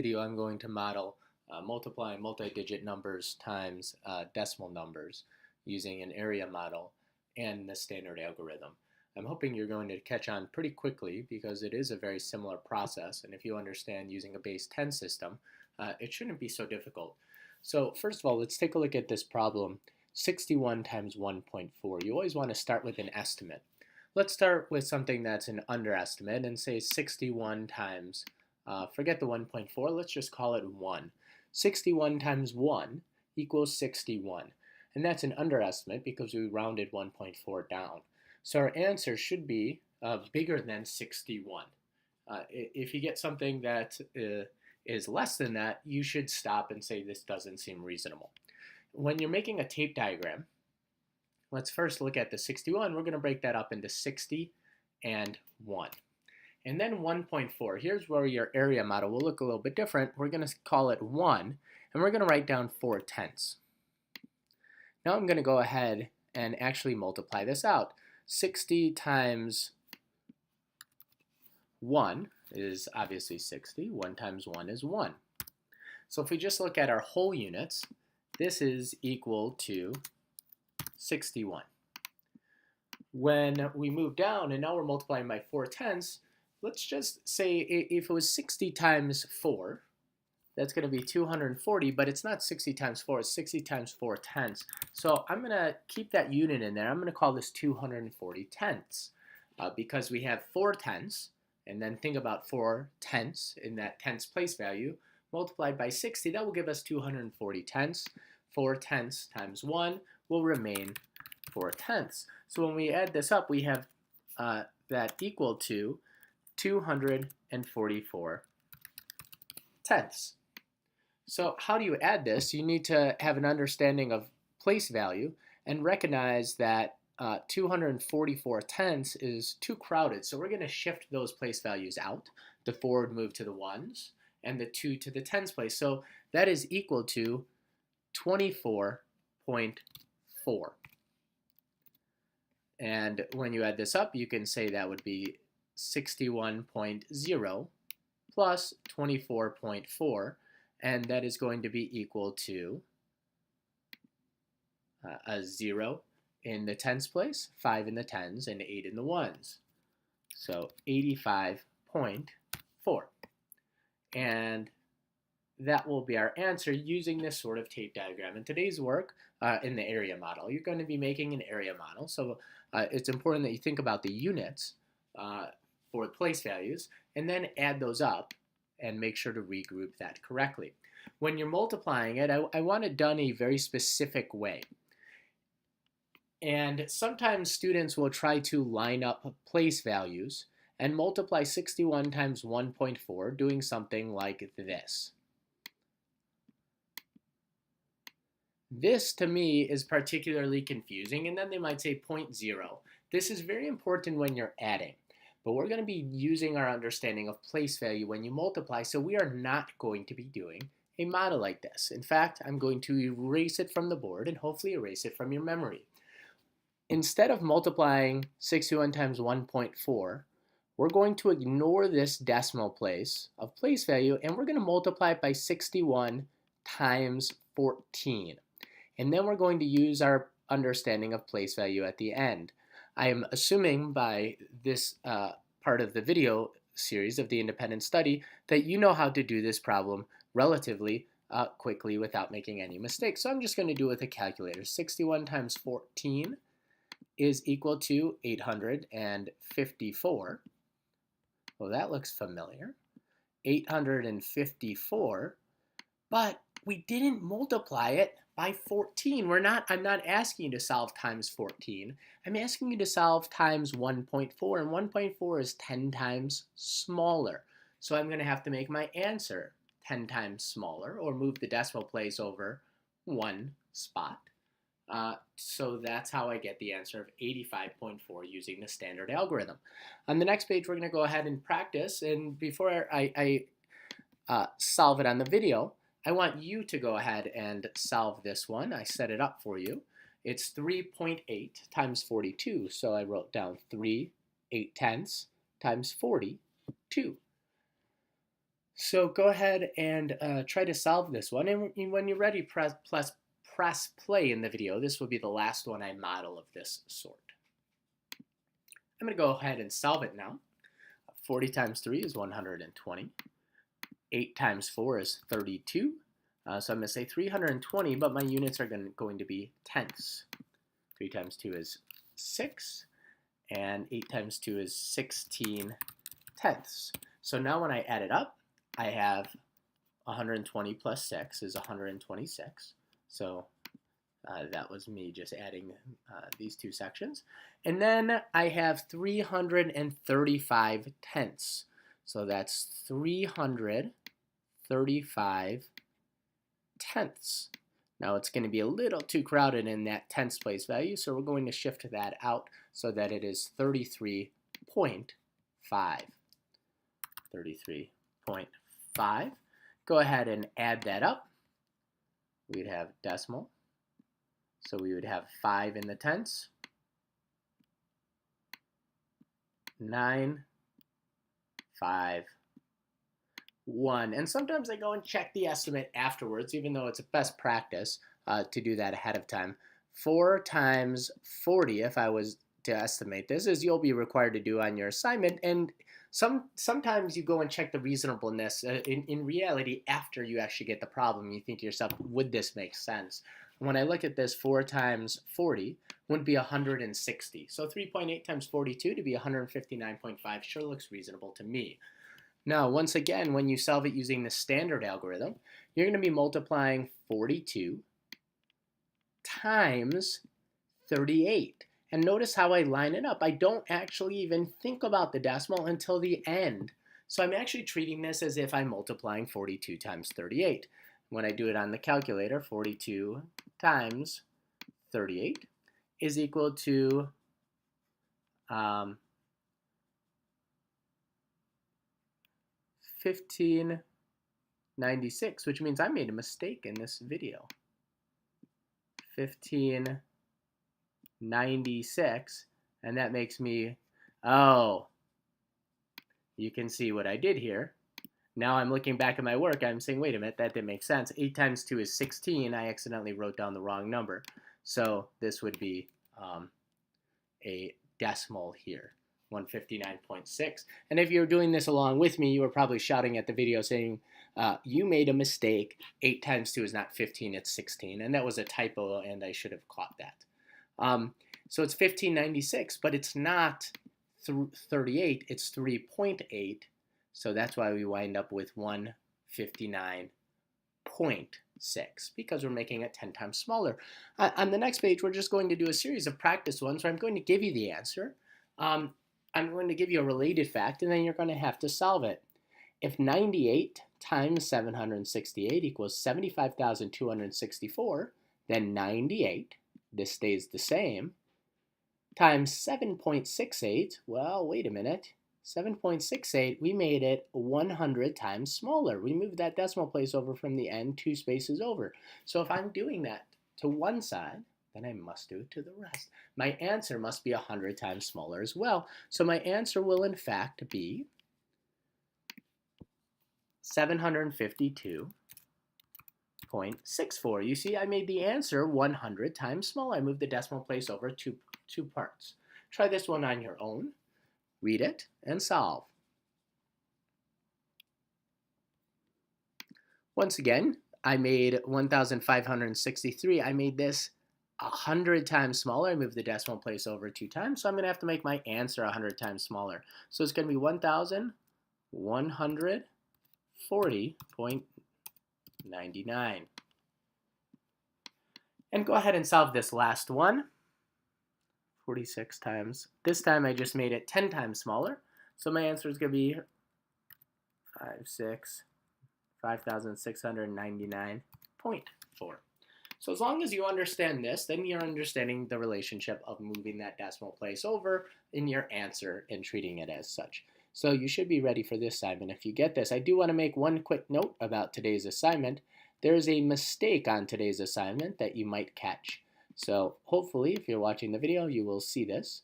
video, I'm going to model multiplying multi-digit numbers times decimal numbers using an area model and the standard algorithm. I'm hoping you're going to catch on pretty quickly because it is a very similar process, and if you understand using a base 10 system, it shouldn't be so difficult. So first of all, let's take a look at this problem. 61 times 1.4. You always want to start with an estimate. Let's start with something that's an underestimate and say 61 times, forget the 1.4, let's just call it 1. 61 times 1 equals 61. And that's an underestimate because we rounded 1.4 down. So our answer should be bigger than 61. If you get something that is less than that, you should stop and say this doesn't seem reasonable. When you're making a tape diagram, let's first look at the 61. We're going to break that up into 60 and 1. And then 1.4. Here's where your area model will look a little bit different. We're going to call it 1, and we're going to write down 4/10. Now I'm going to go ahead and actually multiply this out. 60 times 1 is obviously 60. 1 times 1 is 1. So if we just look at our whole units, this is equal to 61. When we move down and now we're multiplying by 4/10, let's just say if it was 60 times 4, that's going to be 240, but it's not 60 times 4, it's 60 times 4/10. So I'm going to keep that unit in there. I'm going to call this 240 tenths because we have 4/10, and then think about 4/10 in that tenths place value multiplied by 60. That will give us 240 tenths. 4/10 times 1 will remain 4/10. So when we add this up, we have that equal to 244 tenths. So how do you add this? You need to have an understanding of place value and recognize that 244 tenths is too crowded. So we're going to shift those place values out. The 4 would move to the 1s and the 2 to the tens place. So that is equal to 24.4. And when you add this up, you can say that would be 61.0 plus 24.4, and that is going to be equal to a 0 in the tens place, 5 in the tens, and 8 in the ones. So 85.4. And that will be our answer using this sort of tape diagram. In today's work, in the area model, you're going to be making an area model. So it's important that you think about the units for place values and then add those up and make sure to regroup that correctly. When you're multiplying it, I want it done a very specific way. And sometimes students will try to line up place values and multiply 61 times 1.4 doing something like this. This, to me, is particularly confusing, and then they might say 0.0. This is very important when you're adding, but we're going to be using our understanding of place value when you multiply, so we are not going to be doing a model like this. In fact, I'm going to erase it from the board and hopefully erase it from your memory. Instead of multiplying 61 times 1.4, we're going to ignore this decimal place of place value, and we're going to multiply it by 61 times 14. And then we're going to use our understanding of place value at the end. I am assuming by this part of the video series of the independent study that you know how to do this problem relatively quickly without making any mistakes. So I'm just going to do it with a calculator. 61 times 14 is equal to 854. Well, that looks familiar. 854, but we didn't multiply it by 14. I'm not asking you to solve times 14. I'm asking you to solve times 1.4, and 1.4 is 10 times smaller. So I'm going to have to make my answer 10 times smaller, or move the decimal place over one spot. So that's how I get the answer of 85.4 using the standard algorithm. On the next page, we're going to go ahead and practice, and before I solve it on the video, I want you to go ahead and solve this one. I set it up for you. It's 3.8 times 42. So I wrote down 3 8/10 times 42. So go ahead and try to solve this one. And when you're ready, press play in the video. This will be the last one I model of this sort. I'm going to go ahead and solve it now. 40 times 3 is 120. 8 times 4 is 32. So I'm going to say 320, but my units are going to be tenths. 3 times 2 is 6, and 8 times 2 is 16 tenths. So now when I add it up, I have 120 plus 6 is 126. So that was me just adding these two sections. And then I have 335 tenths. So that's 335 tenths. Now it's going to be a little too crowded in that tenths place value, so we're going to shift that out so that it is 33.5. 33.5. Go ahead and add that up. We'd have decimal. So we would have 5 in the tenths. 9, 5, 1. And sometimes I go and check the estimate afterwards, even though it's a best practice to do that ahead of time. 4 times 40, if I was to estimate this, as you'll be required to do on your assignment. And sometimes you go and check the reasonableness. In reality, after you actually get the problem, you think to yourself, would this make sense? When I look at this, 4 times 40 would be 160. So 3.8 times 42 to be 159.5 sure looks reasonable to me. Now, once again, when you solve it using the standard algorithm, you're going to be multiplying 42 times 38. And notice how I line it up. I don't actually even think about the decimal until the end. So I'm actually treating this as if I'm multiplying 42 times 38. When I do it on the calculator, 42 times 38 is equal to 1596, which means I made a mistake in this video. 1596, and that makes me, oh, you can see what I did here. Now I'm looking back at my work, I'm saying, wait a minute, that didn't make sense. 8 times 2 is 16. I accidentally wrote down the wrong number. So this would be a decimal here, 159.6. And if you're doing this along with me, you were probably shouting at the video saying, you made a mistake. 8 times 2 is not 15, it's 16. And that was a typo, and I should have caught that. So it's 1596, but it's not 38, it's 3.8. So that's why we wind up with 159.6, because we're making it 10 times smaller. On the next page, we're just going to do a series of practice ones where I'm going to give you the answer. I'm going to give you a related fact, and then you're going to have to solve it. If 98 times 768 equals 75,264, then 98, this stays the same, times 7.68, well, wait a minute. 7.68, we made it 100 times smaller. We moved that decimal place over from the end 2 spaces over. So if I'm doing that to one side, then I must do it to the rest. My answer must be 100 times smaller as well. So my answer will in fact be 752.64. You see, I made the answer 100 times smaller. I moved the decimal place over two parts. Try this one on your own. Read it and solve. Once again, I made 1,563. I made this 100 times smaller. I moved the decimal place over 2 times, so I'm going to have to make my answer 100 times smaller. So it's going to be 1,140.99. And go ahead and solve this last one. 46 times. This time I just made it 10 times smaller. So my answer is going to be 5,699.4. So as long as you understand this, then you're understanding the relationship of moving that decimal place over in your answer and treating it as such. So you should be ready for this assignment if you get this. I do want to make one quick note about today's assignment. There is a mistake on today's assignment that you might catch. So hopefully, if you're watching the video, you will see this.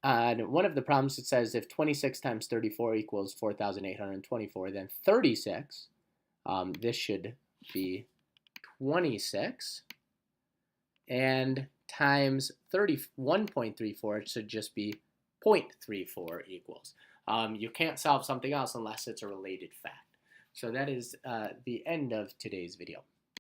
On one of the problems, it says if 26 times 34 equals 4,824, then 36, this should be 26, and times 31.34 should just be 0.34 equals. You can't solve something else unless it's a related fact. So that is the end of today's video.